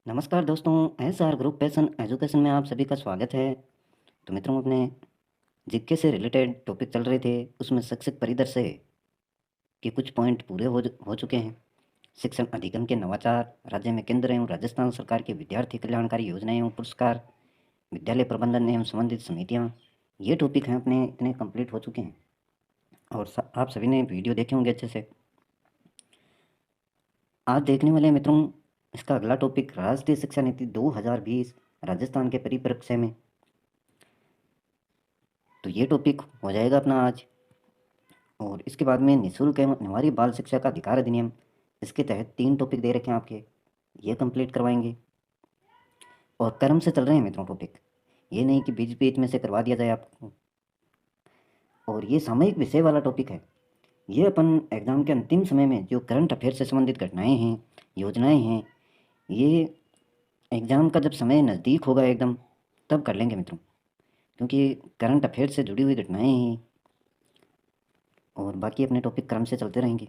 नमस्कार दोस्तों, SR group passion education में आप सभी का स्वागत है। तो मित्रों, अपने जीके से रिलेटेड टॉपिक चल रहे थे, उसमें शैक्षिक परिदृश्य के कुछ पॉइंट पूरे हो चुके हैं। शिक्षण अधिगम के नवाचार, राज्य में केंद्र एवं राजस्थान सरकार के विद्यार्थी कल्याणकारी योजनाएं एवं पुरस्कार, विद्यालय प्रबंधन एवं संबंधित समितियाँ, ये टॉपिक हैं अपने इतने कंप्लीट हो चुके हैं और आप सभी ने वीडियो देखे होंगे अच्छे से। आज देखने वाले हैं मित्रों, इसका अगला टॉपिक राष्ट्रीय शिक्षा नीति 2020 राजस्थान के परिप्रेक्ष्य में। तो ये टॉपिक हो जाएगा अपना आज। और इसके बाद में निःशुल्क एवं अनिवार्य बाल शिक्षा का अधिकार अधिनियम, इसके तहत 3 टॉपिक दे रखे हैं आपके, ये कंप्लीट करवाएंगे। और क्रम से चल रहे हैं मित्रों टॉपिक, ये नहीं कि बीच बीच में से करवा दिया जाए आपको। और ये सामयिक विषय वाला टॉपिक है। ये अपन एग्ज़ाम के अंतिम समय में जो करंट अफेयर से संबंधित घटनाएं हैं, योजनाएं हैं, ये एग्ज़ाम का जब समय नज़दीक होगा एकदम, तब कर लेंगे मित्रों, क्योंकि करंट अफेयर से जुड़ी हुई घटनाएं हैं। और बाकी अपने टॉपिक क्रम से चलते रहेंगे।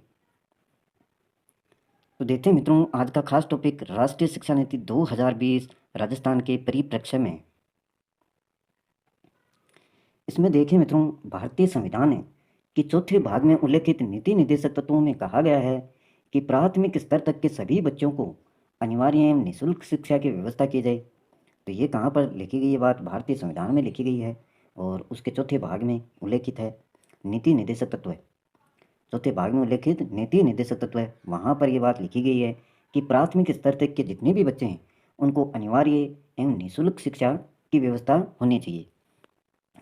तो देखते हैं मित्रों, आज का खास टॉपिक राष्ट्रीय शिक्षा नीति 2020 राजस्थान के परिप्रेक्ष्य में। इसमें देखें मित्रों, भारतीय संविधान के चौथे भाग में उल्लेखित नीति निर्देशक तत्वों में कहा गया है कि प्राथमिक स्तर तक के सभी बच्चों को अनिवार्य एवं निःशुल्क शिक्षा की व्यवस्था की जाए। तो ये कहाँ पर लिखी गई ये बात? भारतीय संविधान में लिखी गई है और उसके चौथे भाग में उल्लेखित है, नीति निर्देशक तत्व है। चौथे भाग में उल्लेखित नीति निर्देशक तत्व है, वहाँ पर ये बात लिखी गई है कि प्राथमिक स्तर तक के जितने भी बच्चे हैं उनको अनिवार्य एवं निःशुल्क शिक्षा की व्यवस्था होनी चाहिए।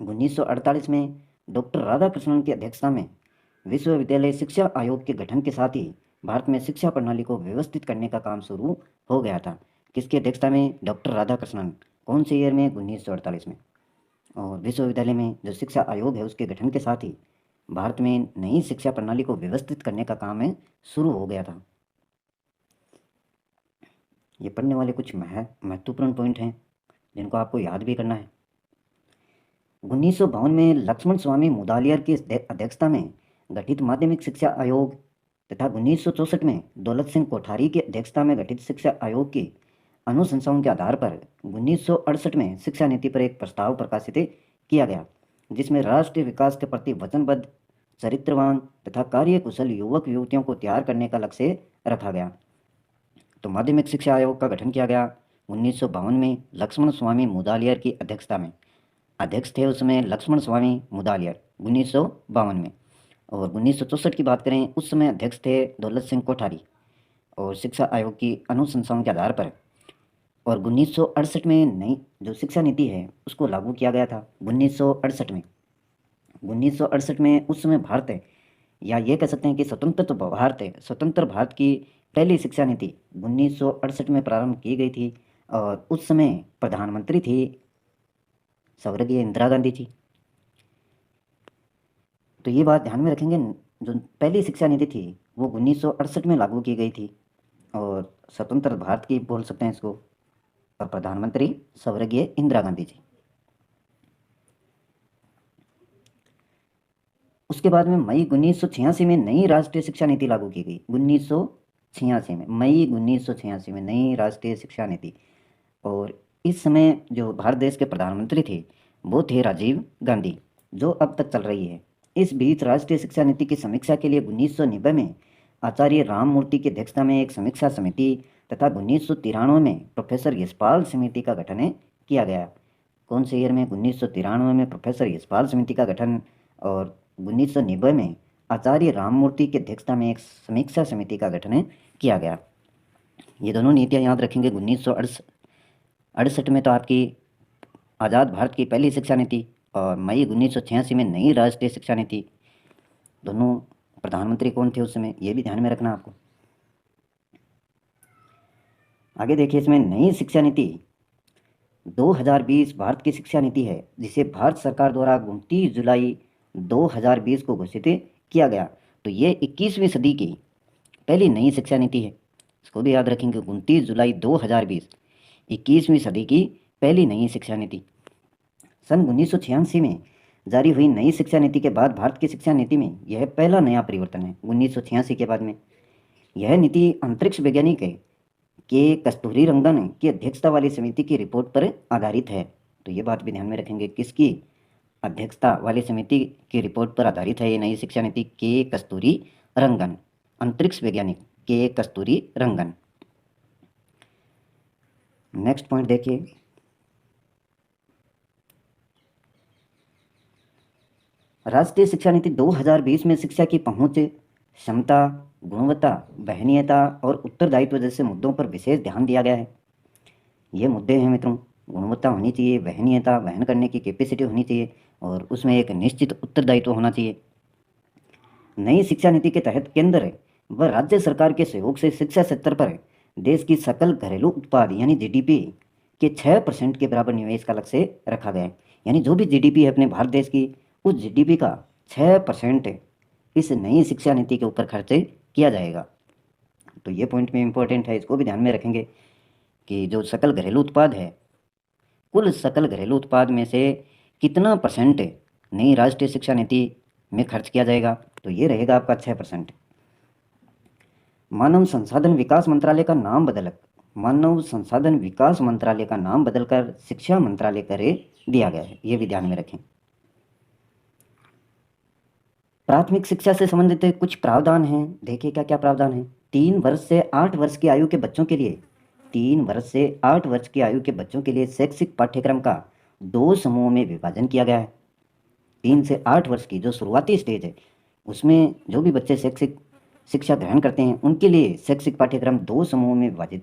1948 में डॉक्टर राधाकृष्णन की अध्यक्षता में विश्वविद्यालय शिक्षा आयोग के गठन के साथ ही भारत में शिक्षा प्रणाली को व्यवस्थित करने का काम शुरू हो गया था। किसकी अध्यक्षता में? डॉक्टर राधाकृष्णन। कौन से ईयर में? 1948 में। और विश्वविद्यालय में जो शिक्षा आयोग है उसके गठन के साथ ही भारत में नई शिक्षा प्रणाली को व्यवस्थित करने का काम है शुरू हो गया था। ये पढ़ने वाले कुछ महत्वपूर्ण पॉइंट हैं जिनको आपको याद भी करना है। 1952 में लक्ष्मण स्वामी मुदालियर की अध्यक्षता में गठित माध्यमिक शिक्षा आयोग तथा 1964 में दौलत सिंह कोठारी की अध्यक्षता में गठित शिक्षा आयोग की अनुशंसाओं के आधार पर 1968 में शिक्षा नीति पर एक प्रस्ताव प्रकाशित किया गया, जिसमें राष्ट्रीय विकास के प्रति वचनबद्ध, चरित्रवान तथा कार्यकुशल युवक युवतियों को तैयार करने का लक्ष्य रखा गया। तो माध्यमिक शिक्षा आयोग का गठन किया गया 1952 में लक्ष्मण स्वामी मुदालियर की अध्यक्षता में। अध्यक्ष थे उसमें लक्ष्मण स्वामी मुदालियर 1952 में। और 1964 की बात करें, उस समय अध्यक्ष थे दौलत सिंह कोठारी। और शिक्षा आयोग की अनुशंसाओं के आधार पर और 1968 में नई जो शिक्षा नीति है उसको लागू किया गया था। 1968 में उस समय भारत है, या ये कह सकते हैं कि स्वतंत्र भारत की पहली शिक्षा नीति 1968 में प्रारंभ की गई थी। और उस समय प्रधानमंत्री थी स्वर्गीय इंदिरा गांधी जी। तो ये बात ध्यान में रखेंगे, जो पहली शिक्षा नीति थी वो 1968 में लागू की गई थी और स्वतंत्र भारत की बोल सकते हैं इसको, और प्रधानमंत्री स्वर्गीय इंदिरा गांधी जी। उसके बाद में मई 1986 में नई राष्ट्रीय शिक्षा नीति लागू की गई। 1986 में मई 1986 में नई राष्ट्रीय शिक्षा नीति। और इस समय जो भारत देश के प्रधानमंत्री थे वो थे राजीव गांधी, जो अब तक चल रही है। इस बीच राष्ट्रीय शिक्षा नीति की समीक्षा के लिए 1990 में आचार्य राममूर्ति की अध्यक्षता में एक समीक्षा समिति तथा 1993 में प्रोफेसर यशपाल समिति का गठन किया गया। कौन से ईयर में? 1993 में प्रोफेसर यशपाल समिति का गठन और 1990 में आचार्य राममूर्ति की अध्यक्षता में एक समीक्षा समिति का गठन किया गया। ये दोनों नीतियाँ याद रखेंगे। 1968 में तो आपकी आज़ाद भारत की पहली शिक्षा नीति और मई 1986 में नई राष्ट्रीय शिक्षा नीति। दोनों प्रधानमंत्री कौन थे उस समय, ये भी ध्यान में रखना आपको। आगे देखिए, इसमें नई शिक्षा नीति 2020 भारत की शिक्षा नीति है, जिसे भारत सरकार द्वारा 29 जुलाई 2020 को घोषित किया गया। तो ये 21वीं सदी की पहली नई शिक्षा नीति है, इसको भी याद रखेंगे। 29 जुलाई 2020 21वीं सदी की पहली नई शिक्षा नीति। सन 1986 में जारी हुई नई शिक्षा नीति के बाद भारत की शिक्षा नीति में यह पहला नया परिवर्तन है। 1986 के बाद में यह नीति अंतरिक्ष वैज्ञानिक के कस्तूरी रंगन की अध्यक्षता वाली समिति की रिपोर्ट पर आधारित है। तो ये बात भी ध्यान में रखेंगे, किसकी अध्यक्षता वाली समिति की रिपोर्ट पर आधारित है ये नई शिक्षा नीति? के कस्तूरी रंगन, अंतरिक्ष वैज्ञानिक के कस्तूरी रंगन। नेक्स्ट पॉइंट देखिए, राष्ट्रीय शिक्षा नीति 2020 में शिक्षा की पहुंच, क्षमता, गुणवत्ता, वहनीयता और उत्तरदायित्व जैसे मुद्दों पर विशेष ध्यान दिया गया है। ये मुद्दे हैं मित्रों, गुणवत्ता होनी चाहिए, वहनीयता, वहन करने की कैपेसिटी होनी चाहिए और उसमें एक निश्चित उत्तरदायित्व होना चाहिए। नई शिक्षा नीति के तहत केंद्र व राज्य सरकार के सहयोग से शिक्षा क्षेत्र पर देश की सकल घरेलू उत्पाद यानी जीडीपी के 6% के बराबर निवेश का लक्ष्य रखा गया है। यानी जो भी जीडीपी है अपने भारत देश की, उस जीडीपी का 6% इस नई शिक्षा नीति के ऊपर खर्च किया जाएगा। तो ये पॉइंट में इम्पोर्टेंट है, इसको भी ध्यान में रखेंगे कि जो सकल घरेलू उत्पाद है, कुल सकल घरेलू उत्पाद में से कितना परसेंट नई राष्ट्रीय शिक्षा नीति में खर्च किया जाएगा? तो ये रहेगा आपका 6%। मानव संसाधन विकास मंत्रालय का नाम बदलकर शिक्षा मंत्रालय कर दिया गया है, ये भी ध्यान में रखें। प्राथमिक शिक्षा से संबंधित कुछ प्रावधान हैं, देखिए क्या क्या प्रावधान है। 3 वर्ष से 8 वर्ष की आयु के बच्चों के लिए 3 वर्ष से 8 वर्ष की आयु के बच्चों के लिए शैक्षिक पाठ्यक्रम का 2 समूहों में विभाजन किया गया है। 3 से 8 वर्ष की जो शुरुआती स्टेज है, उसमें जो भी बच्चे शैक्षिक शिक्षा ग्रहण करते हैं उनके लिए शैक्षिक पाठ्यक्रम 2 समूहों में विभाजित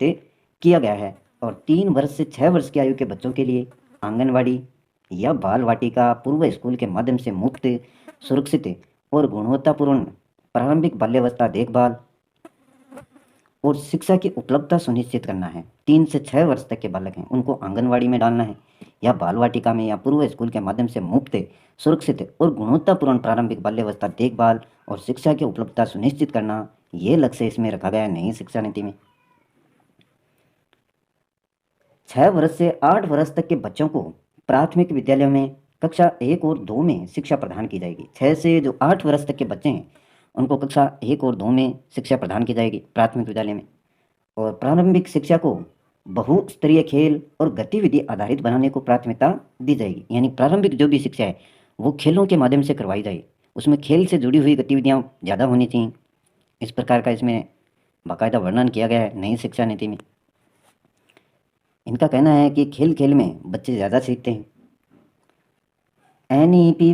किया गया है। और 3 वर्ष से 6 वर्ष की आयु के बच्चों के लिए आंगनवाड़ी या बाल वाटिका पूर्व स्कूल के माध्यम से मुफ्त, सुरक्षित और गुणवत्तापूर्ण प्रारंभिक बाल्यावस्था देखभाल और शिक्षा की उपलब्धता सुनिश्चित करना है। 3 से 6 वर्ष तक के बालक हैं उनको आंगनवाड़ी में डालना है या बाल वाटिका में या पूर्व स्कूल के माध्यम से मुफ्त, सुरक्षित और गुणवत्तापूर्ण प्रारंभिक बाल्यावस्था देखभाल और शिक्षा की उपलब्धता सुनिश्चित करना, ये लक्ष्य इसमें रखा गया है नई शिक्षा नीति में। 6 वर्ष से 8 वर्ष तक के बच्चों को प्राथमिक विद्यालयों में कक्षा 1 और 2 में शिक्षा प्रदान की जाएगी। 6 से जो 8 वर्ष तक के बच्चे हैं उनको कक्षा 1 और 2 में शिक्षा प्रदान की जाएगी प्राथमिक विद्यालय में। और प्रारंभिक शिक्षा को बहुस्तरीय खेल और गतिविधि आधारित बनाने को प्राथमिकता दी जाएगी। यानी प्रारंभिक जो भी शिक्षा है वो खेलों के माध्यम से करवाई जाए, उसमें खेल से जुड़ी हुई गतिविधियाँ ज़्यादा होनी चाहिए। इस प्रकार का इसमें बाकायदा वर्णन किया गया है नई शिक्षा नीति में। इनका कहना है कि खेल खेल में बच्चे ज़्यादा सीखते हैं। एनईपी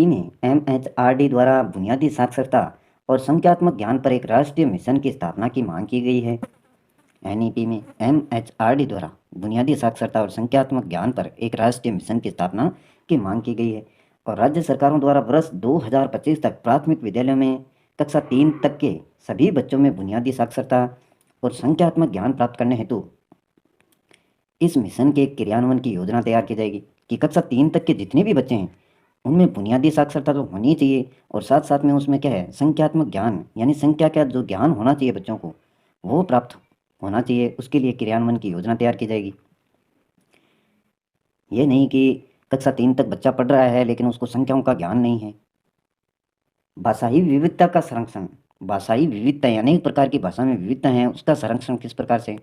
में एमएचआरडी द्वारा बुनियादी साक्षरता और संख्यात्मक ज्ञान पर एक राष्ट्रीय मिशन की स्थापना की मांग की गई है। एनईपी में एमएचआरडी द्वारा बुनियादी साक्षरता और संख्यात्मक ज्ञान पर एक राष्ट्रीय मिशन की स्थापना की मांग की गई है। और राज्य सरकारों द्वारा वर्ष 2025 तक प्राथमिक विद्यालयों में कक्षा 3 तक के सभी बच्चों में बुनियादी साक्षरता और संख्यात्मक ज्ञान प्राप्त करने हेतु इस मिशन के क्रियान्वयन की योजना तैयार की जाएगी कि कक्षा 3 तक के जितने भी बच्चे हैं उनमें बुनियादी साक्षरता तो होनी चाहिए और साथ साथ में उसमें क्या है, संख्यात्मक ज्ञान यानी संख्या का जो ज्ञान होना चाहिए बच्चों को वो प्राप्त होना चाहिए। उसके लिए क्रियान्वयन की योजना तैयार की जाएगी। ये नहीं कि कक्षा 3 तक बच्चा पढ़ रहा है लेकिन उसको संख्याओं का ज्ञान नहीं है। भाषाई विविधता का संरक्षण, भाषाई विविधता यानी एक प्रकार की भाषा में विविधता है, उसका संरक्षण किस प्रकार से?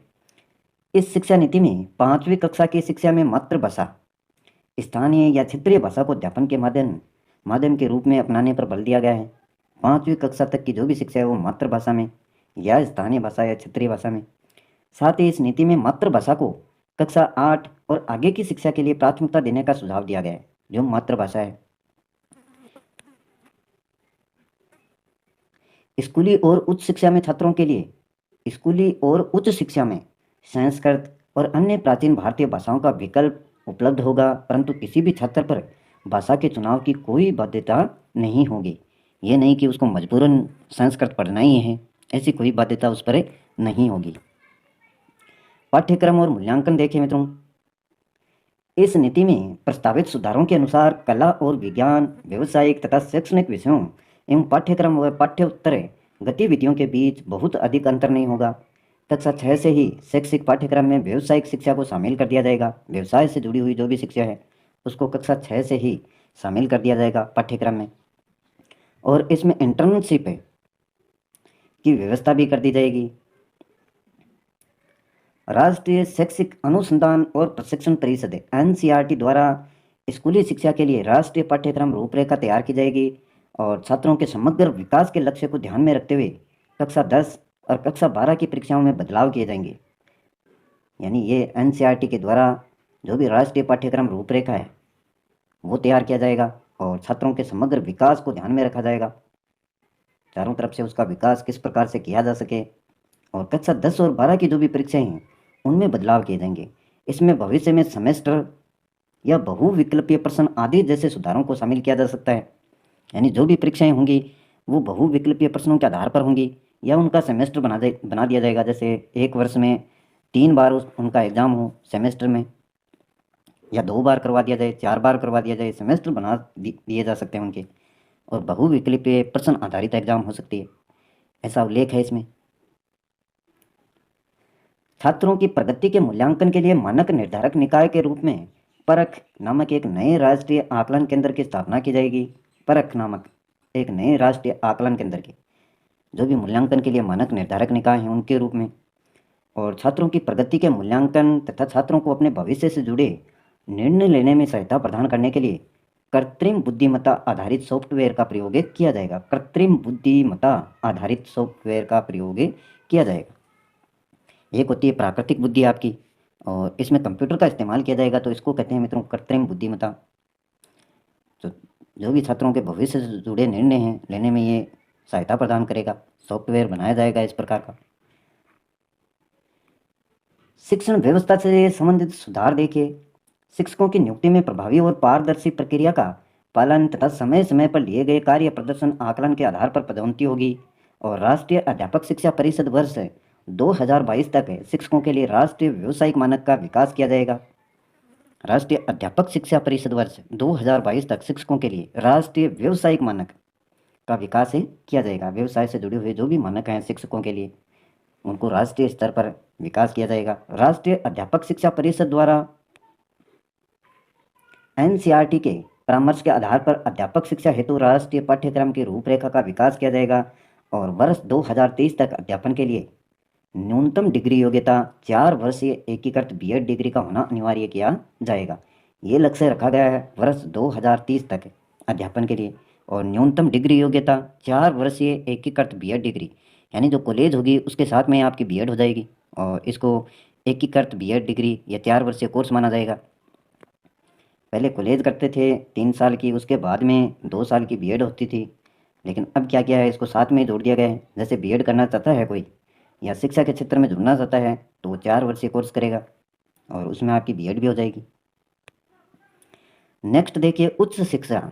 इस शिक्षा नीति में 5वीं कक्षा की शिक्षा में मातृभाषा, स्थानीय या क्षेत्रीय भाषा को अध्यापन के माध्यम के रूप में अपनाने पर बल दिया गया है। 5वीं कक्षा तक की जो भी शिक्षा है वो मातृभाषा में या स्थानीय भाषा या क्षेत्रीय भाषा में। साथ ही इस नीति में मातृभाषा को कक्षा 8 और आगे की शिक्षा के लिए प्राथमिकता देने का सुझाव दिया गया है। जो मातृभाषा है, स्कूली और उच्च शिक्षा में छात्रों के लिए स्कूली और उच्च शिक्षा में संस्कृत और अन्य प्राचीन भारतीय भाषाओं का विकल्प उपलब्ध होगा, परंतु किसी भी छात्र पर भाषा के चुनाव की कोई बाध्यता नहीं होगी। ये नहीं कि उसको मजबूरन संस्कृत पढ़ना ही है, ऐसी कोई बाध्यता उस पर नहीं होगी। पाठ्यक्रम और मूल्यांकन देखें मित्रों, इस नीति में प्रस्तावित सुधारों के अनुसार कला और विज्ञान, व्यावसायिक तथा शैक्षणिक विषयों एवं पाठ्यक्रम व पाठ्योत्तर गतिविधियों के बीच बहुत अधिक अंतर नहीं होगा। कक्षा 6 से ही शैक्षिक पाठ्यक्रम में व्यावसायिक शिक्षा को शामिल कर दिया जाएगा। व्यवसाय से जुड़ी हुई जो भी शिक्षा है उसको कक्षा 6 से ही शामिल कर दिया जाएगा पाठ्यक्रम में। और इसमें इंटर्नशिप की व्यवस्था भी कर दी जाएगी। राष्ट्रीय शैक्षिक अनुसंधान और प्रशिक्षण परिषद एनसीईआरटी द्वारा स्कूली शिक्षा के लिए राष्ट्रीय पाठ्यक्रम रूपरेखा तैयार की जाएगी और छात्रों के समग्र विकास के लक्ष्य को ध्यान में रखते हुए कक्षा 10 और कक्षा 12 की परीक्षाओं में बदलाव किए जाएंगे। यानी ये एनसीईआरटी के द्वारा जो भी राष्ट्रीय पाठ्यक्रम रूपरेखा है वो तैयार किया जाएगा और छात्रों के समग्र विकास को ध्यान में रखा जाएगा, चारों तरफ से उसका विकास किस प्रकार से किया जा सके। और कक्षा 10 और 12 की जो भी परीक्षाएं हैं उनमें बदलाव किए जाएंगे। इसमें भविष्य में सेमेस्टर या बहुविकल्पीय प्रश्न आदि जैसे सुधारों को शामिल किया जा सकता है। यानी जो भी परीक्षाएं होंगी वो बहुविकल्पीय प्रश्नों के आधार पर होंगी या उनका सेमेस्टर बना दिया जाएगा। जैसे एक वर्ष में 3 बार उनका एग्ज़ाम हो सेमेस्टर में, या 2 बार करवा दिया जाए, 4 बार करवा दिया जाए, सेमेस्टर बना दिए जा सकते हैं उनके। और बहुविकल्पीय प्रश्न आधारित एग्जाम हो सकती है, ऐसा उल्लेख है इसमें। छात्रों की प्रगति के मूल्यांकन के लिए मानक निर्धारक निकाय के रूप में परख नामक एक नए राष्ट्रीय आकलन केंद्र की स्थापना की जाएगी। परख नामक एक नए राष्ट्रीय आकलन केंद्र की जो भी मूल्यांकन के लिए मानक निर्धारक निकाय हैं उनके रूप में। और छात्रों की प्रगति के मूल्यांकन तथा छात्रों को अपने भविष्य से जुड़े निर्णय लेने में सहायता प्रदान करने के लिए कृत्रिम बुद्धिमत्ता आधारित सॉफ्टवेयर का प्रयोग किया जाएगा। कृत्रिम बुद्धिमत्ता आधारित सॉफ्टवेयर का प्रयोग किया जाएगा। एक होती है प्राकृतिक बुद्धि आपकी, और इसमें कंप्यूटर का इस्तेमाल किया जाएगा, तो इसको कहते हैं मित्रों कृत्रिम बुद्धिमत्ता। तो जो भी छात्रों के भविष्य से जुड़े निर्णय हैं लेने में ये सहायता प्रदान करेगा, सॉफ्टवेयर बनाया जाएगा इस प्रकार का। शिक्षण व्यवस्था से संबंधित सुधार देखिए। शिक्षकों की नियुक्ति में प्रभावी और पारदर्शी प्रक्रिया का पालन तथा समय समय पर लिए गए कार्य प्रदर्शन आकलन के आधार पर पदोन्नति होगी। और राष्ट्रीय अध्यापक शिक्षा परिषद वर्ष 2022 तक शिक्षकों के लिए राष्ट्रीय व्यावसायिक मानक का विकास किया जाएगा। राष्ट्रीय अध्यापक शिक्षा परिषद वर्ष 2022 तक शिक्षकों के लिए राष्ट्रीय व्यावसायिक मानक का विकास किया जाएगा। व्यवसाय से जुड़े हुए जो भी मानक हैं शिक्षकों के लिए उनको राष्ट्रीय स्तर पर विकास किया जाएगा। राष्ट्रीय अध्यापक शिक्षा परिषद द्वारा एनसीईआरटी के परामर्श के आधार पर अध्यापक शिक्षा हेतु राष्ट्रीय पाठ्यक्रम की रूपरेखा का विकास किया जाएगा। और वर्ष 2023 तक अध्यापन के लिए न्यूनतम डिग्री योग्यता 4 वर्षीय एकीकृत बीएड डिग्री का होना अनिवार्य किया जाएगा। ये लक्ष्य रखा गया है वर्ष 2030 तक अध्यापन के लिए। और न्यूनतम डिग्री योग्यता 4 वर्षीय एकीकृत बीएड डिग्री, यानी जो कॉलेज होगी उसके साथ में आपकी बीएड हो जाएगी और इसको एकीकृत बीएड डिग्री या 4 वर्षीय कोर्स माना जाएगा। पहले कॉलेज करते थे 3 साल की, उसके बाद में 2 साल की बीएड होती थी, लेकिन अब क्या किया है इसको साथ में ही जोड़ दिया गया है। जैसे बीएड करना चाहता है कोई या शिक्षा के क्षेत्र में जुड़ना चाहता है तो वो 4 वर्षीय कोर्स करेगा और उसमें आपकी बीएड भी हो जाएगी। नेक्स्ट देखिए उच्च शिक्षा।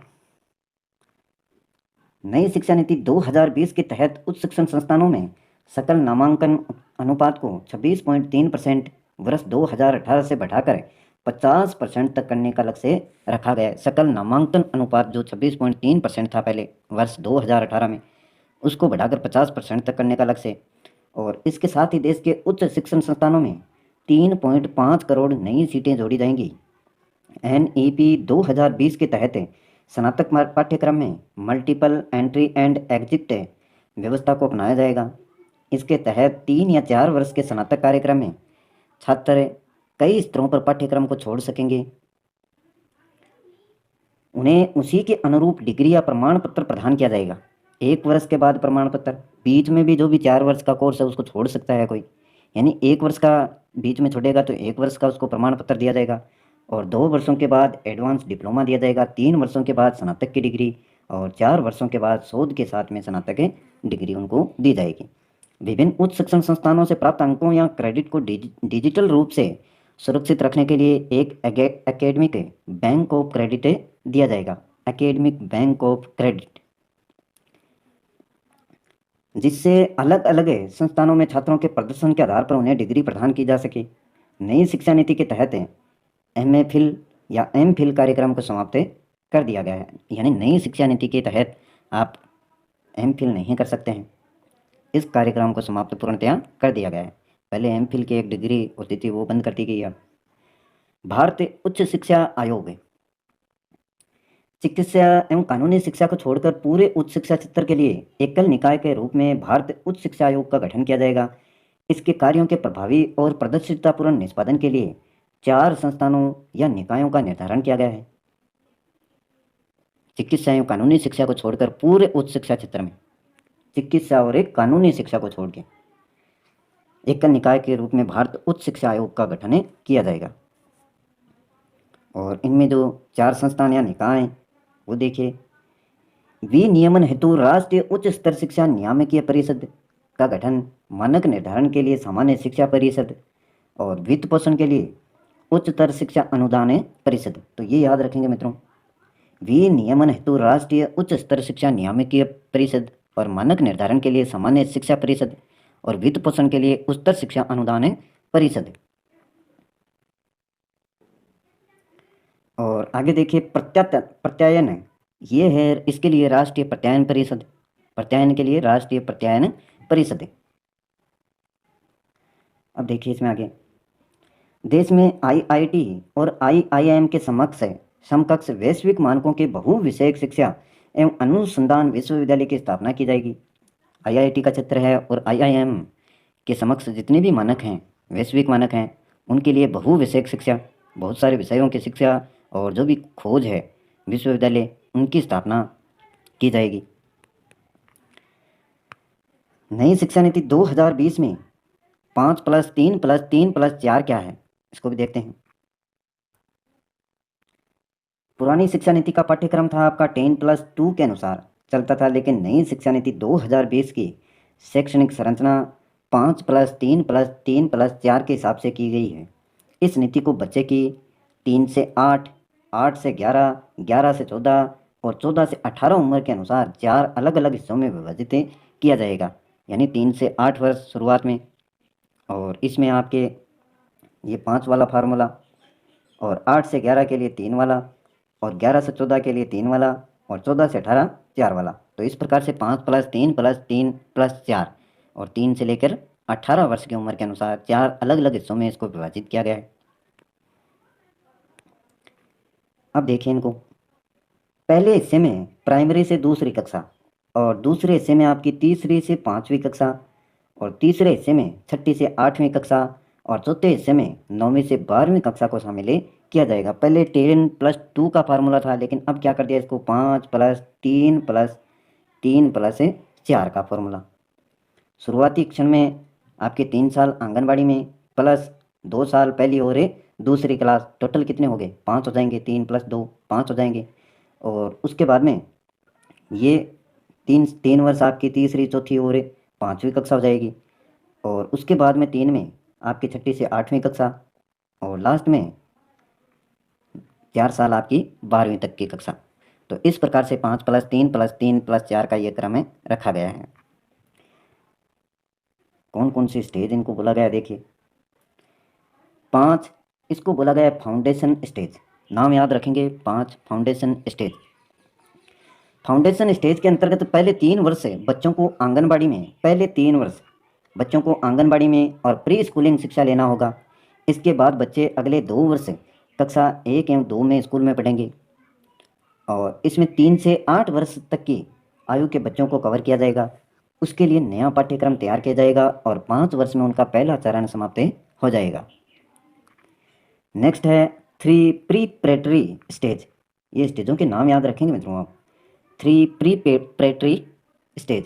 नई शिक्षा नीति 2020 के तहत उच्च शिक्षण संस्थानों में सकल नामांकन अनुपात को 26.3% वर्ष 2018 से बढ़ाकर 50% तक करने का लक्ष्य रखा गया है। सकल नामांकन अनुपात जो 26.3% था पहले वर्ष 2018 में, उसको बढ़ाकर 50% तक करने का लक्ष्य। और इसके साथ ही देश के उच्च शिक्षण संस्थानों में 3.5 करोड़ नई सीटें जोड़ी जाएंगी। एनईपी 2020 के तहत स्नातक पाठ्यक्रम में मल्टीपल एंट्री एंड एग्जिट व्यवस्था को अपनाया जाएगा। इसके तहत 3 या 4 वर्ष के स्नातक कार्यक्रम में छात्र कई स्तरों पर पाठ्यक्रम को छोड़ सकेंगे। उन्हें उसी के अनुरूप डिग्री या प्रमाण पत्र प्रदान किया जाएगा। 1 वर्ष के बाद प्रमाण पत्र, बीच में भी जो भी 4 वर्ष का कोर्स है उसको छोड़ सकता है कोई, यानी 1 वर्ष का बीच में छोड़ेगा तो 1 वर्ष का उसको प्रमाण पत्र दिया जाएगा। और 2 वर्षों के बाद एडवांस डिप्लोमा दिया जाएगा, 3 वर्षों के बाद स्नातक की डिग्री और 4 वर्षों के बाद शोध के साथ में स्नातक डिग्री उनको दी जाएगी। विभिन्न उच्च शिक्षण संस्थानों से प्राप्त अंकों या क्रेडिट को डिजिटल रूप से सुरक्षित रखने के लिए एक एकेडमिक बैंक ऑफ क्रेडिट दिया जाएगा। एकेडमिक बैंक ऑफ क्रेडिट, जिससे अलग अलग संस्थानों में छात्रों के प्रदर्शन के आधार पर उन्हें डिग्री प्रदान की जा सके। नई शिक्षा नीति के तहत एमएफिल या एमफिल कार्यक्रम को समाप्त कर दिया गया है। यानी नई शिक्षा नीति के तहत आप एमफिल नहीं कर सकते हैं, इस कार्यक्रम को समाप्त पूर्णतया कर दिया गया है। पहले एमफिल की एक डिग्री होती थी वो बंद कर दी गई है। भारतीय उच्च शिक्षा आयोग चिकित्सा एवं कानूनी शिक्षा को छोड़कर पूरे उच्च शिक्षा क्षेत्र के लिए एकल निकाय के रूप में भारतीय उच्च शिक्षा आयोग का गठन किया जाएगा। इसके कार्यों के प्रभावी और प्रदर्शितापूर्ण निष्पादन के लिए 4 संस्थानों या निकायों का निर्धारण किया गया है। चिकित्सा एवं कानूनी शिक्षा को छोड़कर पूरे उच्च शिक्षा क्षेत्र में चिकित्सा और एक कानूनी शिक्षा को छोड़ के एकल निकाय के रूप में भारत उच्च शिक्षा आयोग का गठन किया जाएगा। और इनमें जो 4 संस्थान या निकाय हैं वो देखिए, विनियमन हेतु राष्ट्रीय उच्च स्तर शिक्षा नियामकीय परिषद का गठन, मानक निर्धारण के लिए सामान्य शिक्षा परिषद और वित्त पोषण के लिए उच्चतर शिक्षा अनुदान परिषद। तो ये याद रखेंगे मित्रों, विनियमन हेतु राष्ट्रीय उच्च स्तर शिक्षा नियामकीय परिषद और मानक निर्धारण के लिए सामान्य शिक्षा परिषद और वित्त पोषण के लिए उच्चतर शिक्षा अनुदान परिषद। और आगे देखिए प्रत्यायन है, ये है इसके लिए राष्ट्रीय प्रत्यायन परिषद, प्रत्यायन के लिए राष्ट्रीय प्रत्यायन परिषद। अब देखिए इसमें आगे, देश में आईआईटी और आईआईएम के समकक्ष वैश्विक मानकों के बहु विषयक शिक्षा एवं अनुसंधान विश्वविद्यालय की स्थापना की जाएगी। आईआईटी का क्षेत्र है और आईआईएम के समक्ष जितने भी मानक हैं, वैश्विक मानक हैं, उनके लिए बहु विषयक शिक्षा, बहुत सारे विषयों की शिक्षा और जो भी खोज है विश्वविद्यालय, उनकी स्थापना की जाएगी। नई शिक्षा नीति 2020 में 5+3+3+4 क्या है, इसको भी देखते हैं। पुरानी शिक्षा नीति का पाठ्यक्रम था आपका 10+2 के अनुसार चलता था, लेकिन नई शिक्षा नीति 2020 की शैक्षणिक संरचना 5+3+3+4 के हिसाब से की गई है। इस नीति को बच्चे की 3 से 8, 8 से 11, 11 से 14 और 14 से 18 उम्र के अनुसार 4 अलग अलग हिस्सों में विभाजित किया जाएगा, यानी 3 से 8 वर्ष शुरुआत में, और इसमें आपके ये 5 वाला फार्मूला, और 8 से 11 के लिए 3 वाला, और 11 से 14 के लिए 3 वाला, और 14 से 18 4 वाला। तो इस प्रकार से 5+3+3+4 और 3 से लेकर 18 वर्ष की उम्र के अनुसार 4 अलग अलग हिस्सों में इसको विभाजित किया गया है। अब देखिए इनको, पहले हिस्से में प्राइमरी से दूसरी कक्षा, और दूसरे हिस्से में आपकी तीसरी से 5वीं कक्षा, और तीसरे हिस्से में 6ठी से 8वीं कक्षा, और चौथे हिस्से में 9वीं से 12वीं कक्षा को शामिल किया जाएगा। पहले 10+2 का फार्मूला था, लेकिन अब क्या कर दिया इसको 5+3+3+4 का फार्मूला। शुरुआती क्षण में आपके 3 साल आंगनबाड़ी में प्लस 2 साल पहली और दूसरी क्लास, टोटल कितने हो गए 5 हो जाएंगे, 3+2 5 हो जाएंगे। और उसके बाद में ये 3 वर्ष आपकी तीसरी, चौथी और 5वीं कक्षा हो जाएगी, और उसके बाद में 3 में आपकी 6ठी से 8वीं कक्षा, और लास्ट में 4 साल आपकी 12वीं तक की कक्षा। तो इस प्रकार से 5+3+3+4 का ये क्रम रखा गया है। कौन कौन सी स्टेज इनको बोला गया, देखिए 5 इसको बोला गया फाउंडेशन स्टेज, नाम याद रखेंगे 5 फाउंडेशन स्टेज। फाउंडेशन स्टेज के अंतर्गत पहले 3 वर्ष से बच्चों को आंगनबाड़ी में, पहले 3 वर्ष बच्चों को आंगनबाड़ी में और प्री स्कूलिंग शिक्षा लेना होगा। इसके बाद बच्चे अगले 2 वर्ष कक्षा 1 एवं 2 में स्कूल में पढ़ेंगे, और इसमें 3 से 8 वर्ष तक की आयु के बच्चों को कवर किया जाएगा। उसके लिए नया पाठ्यक्रम तैयार किया जाएगा, और 5 वर्ष में उनका पहला चरण समाप्त हो जाएगा। नेक्स्ट है 3 प्रीपरेटरी स्टेज। ये स्टेजों के नाम याद रखेंगे मित्रों आप। 3 प्रीपरेटरी स्टेज।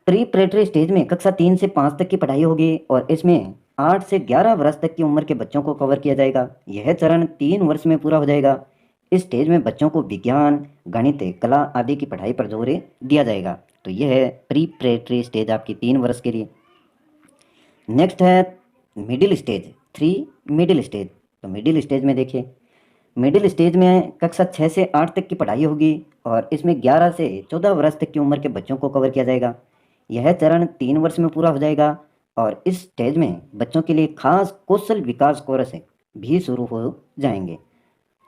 प्रीपरेटरी स्टेज में कक्षा 3 से 5 तक की पढ़ाई होगी, और इसमें 8 से 11 वर्ष तक की उम्र के बच्चों को कवर किया जाएगा। यह चरण 3 वर्ष में पूरा हो जाएगा। इस स्टेज में बच्चों को विज्ञान, गणित, कला आदि की पढ़ाई पर जोर दिया जाएगा। तो यह है प्रीपरेटरी स्टेज आपकी 3 वर्ष के लिए। नेक्स्ट है मिडिल स्टेज, 3 मिडिल स्टेज। तो मिडिल स्टेज में देखिए, मिडिल स्टेज में कक्षा 6 से 8 तक की पढ़ाई होगी, और इसमें 11 से 14 वर्ष तक की उम्र के बच्चों को कवर किया जाएगा। यह चरण 3 वर्ष में पूरा हो जाएगा, और इस स्टेज में बच्चों के लिए खास कौशल विकास कोर्स भी शुरू हो जाएंगे।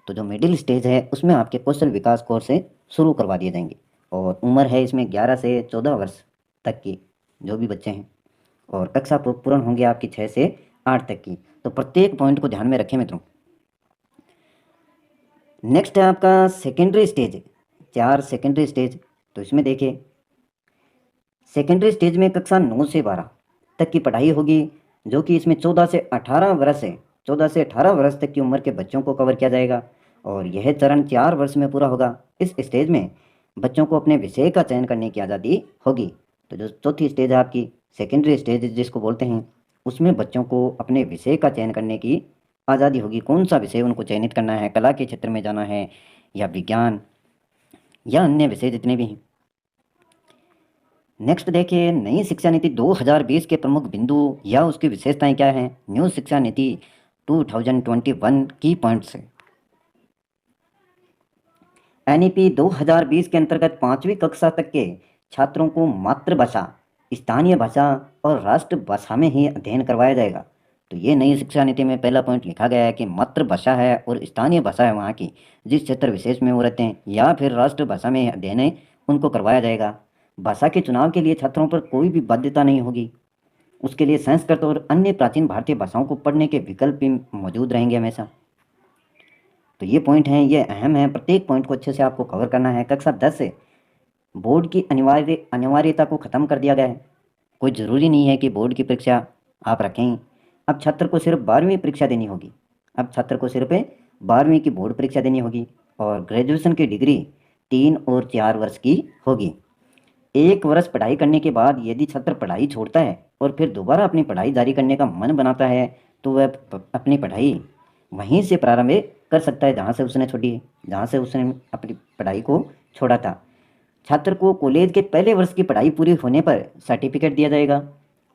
तो जो मिडिल स्टेज है उसमें आपके कौशल विकास कोर्स शुरू करवा दिए जाएंगे, और उम्र है इसमें 11 से 14 वर्ष तक की जो भी बच्चे हैं, और कक्षा पूर्ण होंगे आपकी 6 से 8 तक की। तो प्रत्येक पॉइंट को ध्यान में रखें मित्रों। नेक्स्ट है आपका सेकेंडरी स्टेज, 4 सेकेंडरी स्टेज। तो इसमें देखिए, सेकेंडरी स्टेज में कक्षा 9 से 12, तक की पढ़ाई होगी, जो कि इसमें 14 से 18 वर्ष तक की उम्र के बच्चों को कवर किया जाएगा और यह चरण 4 वर्ष में पूरा होगा। इस स्टेज में बच्चों को अपने विषय का चयन करने की आज़ादी होगी। तो जो चौथी स्टेज है आपकी, सेकेंडरी स्टेज जिसको बोलते हैं, उसमें बच्चों को अपने विषय का चयन करने की आज़ादी होगी। कौन सा विषय उनको चयनित करना है, कला के क्षेत्र में जाना है या विज्ञान या अन्य विषय जितने भी हैं। नेक्स्ट देखिए, नई शिक्षा नीति 2020 के प्रमुख बिंदु या उसकी विशेषताएं क्या हैं। न्यू शिक्षा नीति 2021 की पॉइंट्स है। एनईपी 2020 के अंतर्गत 5वीं कक्षा तक के छात्रों को मातृभाषा, स्थानीय भाषा और राष्ट्रभाषा में ही अध्ययन करवाया जाएगा। तो ये नई शिक्षा नीति में पहला पॉइंट लिखा गया है कि मातृभाषा है और स्थानीय भाषा है वहाँ की, जिस क्षेत्र विशेष में वो रहते हैं, या फिर राष्ट्रभाषा में अध्ययन उनको करवाया जाएगा। भाषा के चुनाव के लिए छात्रों पर कोई भी बाध्यता नहीं होगी। उसके लिए संस्कृत और अन्य प्राचीन भारतीय भाषाओं को पढ़ने के विकल्प भी मौजूद रहेंगे हमेशा। तो ये पॉइंट हैं, ये अहम है, प्रत्येक पॉइंट को अच्छे से आपको कवर करना है। कक्षा 10 से बोर्ड की अनिवार्यता को ख़त्म कर दिया गया है। कोई ज़रूरी नहीं है कि बोर्ड की परीक्षा आप रखें। अब छात्र को सिर्फ 12वीं परीक्षा देनी होगी। अब छात्र को सिर्फ 12वीं की बोर्ड परीक्षा देनी होगी और ग्रेजुएशन की डिग्री 3 और 4 वर्ष की होगी। 1 वर्ष पढ़ाई करने के बाद यदि छात्र पढ़ाई छोड़ता है और फिर दोबारा अपनी पढ़ाई जारी करने का मन बनाता है तो वह अपनी पढ़ाई वहीं से प्रारंभ कर सकता है जहाँ से उसने अपनी पढ़ाई को छोड़ा था। छात्र को कॉलेज के पहले वर्ष की पढ़ाई पूरी होने पर सर्टिफिकेट दिया जाएगा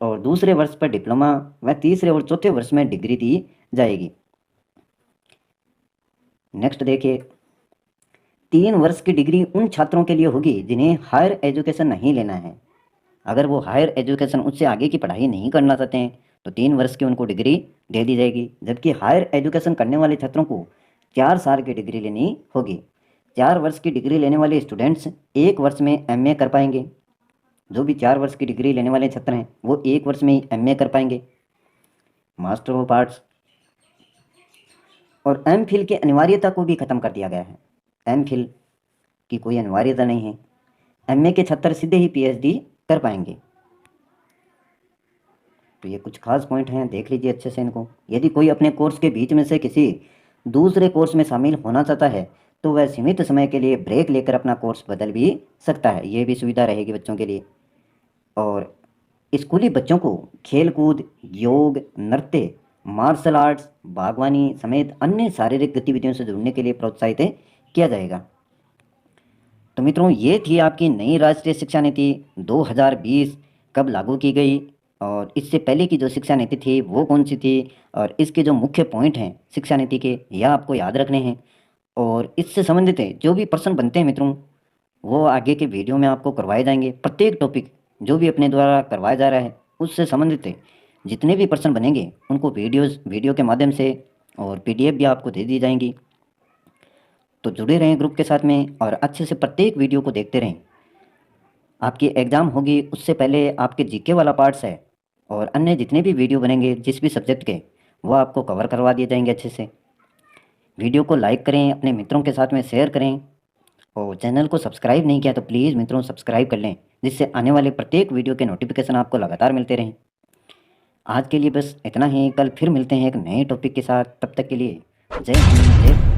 और दूसरे वर्ष पर डिप्लोमा व तीसरे और चौथे वर्ष में डिग्री दी जाएगी। नेक्स्ट देखिए, 3 वर्ष की डिग्री उन छात्रों के लिए होगी जिन्हें हायर एजुकेशन नहीं लेना है। अगर वो हायर एजुकेशन उससे आगे की पढ़ाई नहीं करना चाहते हैं तो 3 वर्ष की उनको डिग्री दे दी जाएगी, जबकि हायर एजुकेशन करने वाले छात्रों को 4 साल की डिग्री लेनी होगी। 4 वर्ष की डिग्री लेने वाले स्टूडेंट्स 1 वर्ष में एमए कर पाएंगे। जो भी 4 वर्ष की डिग्री लेने वाले छात्र हैं वो 1 वर्ष में ही एमए कर पाएंगे, मास्टर ऑफ आर्ट्स। और एमफिल की अनिवार्यता को भी ख़त्म कर दिया गया है। एमफिल की कोई अनिवार्यता नहीं है। एमए के छात्र सीधे ही पीएचडी कर पाएंगे। तो ये कुछ खास पॉइंट हैं, देख लीजिए अच्छे से इनको। यदि कोई अपने कोर्स के बीच में से किसी दूसरे कोर्स में शामिल होना चाहता है तो वह सीमित समय के लिए ब्रेक लेकर अपना कोर्स बदल भी सकता है। ये भी सुविधा रहेगी बच्चों के लिए। और स्कूली बच्चों को खेलकूद, योग, नृत्य, मार्शल आर्ट्स, बागवानी समेत अन्य शारीरिक गतिविधियों से जुड़ने के लिए प्रोत्साहित किया जाएगा। तो मित्रों, ये थी आपकी नई राष्ट्रीय शिक्षा नीति 2020 कब लागू की गई और इससे पहले की जो शिक्षा नीति थी वो कौन सी थी, और इसके जो मुख्य पॉइंट हैं शिक्षा नीति के, यह आपको याद रखने हैं। और इससे संबंधित जो भी प्रश्न बनते हैं मित्रों, वो आगे के वीडियो में आपको करवाए जाएंगे। प्रत्येक टॉपिक जो भी अपने द्वारा करवाया जा रहा है उससे संबंधित जितने भी प्रश्न बनेंगे उनको वीडियो के माध्यम से और पीडीएफ भी आपको दे दी जाएंगी। तो जुड़े रहें ग्रुप के साथ में और अच्छे से प्रत्येक वीडियो को देखते रहें। आपकी एग्ज़ाम होगी उससे पहले आपके जीके वाला पार्ट्स है और अन्य जितने भी वीडियो बनेंगे जिस भी सब्जेक्ट के, वो आपको कवर करवा दिए जाएंगे अच्छे से। वीडियो को लाइक करें, अपने मित्रों के साथ में शेयर करें और चैनल को सब्सक्राइब नहीं किया तो प्लीज़ मित्रों सब्सक्राइब कर लें, जिससे आने वाले प्रत्येक वीडियो के नोटिफिकेशन आपको लगातार मिलते रहें। आज के लिए बस इतना ही, कल फिर मिलते हैं एक नए टॉपिक के साथ। तब तक के लिए जय हिंद, जय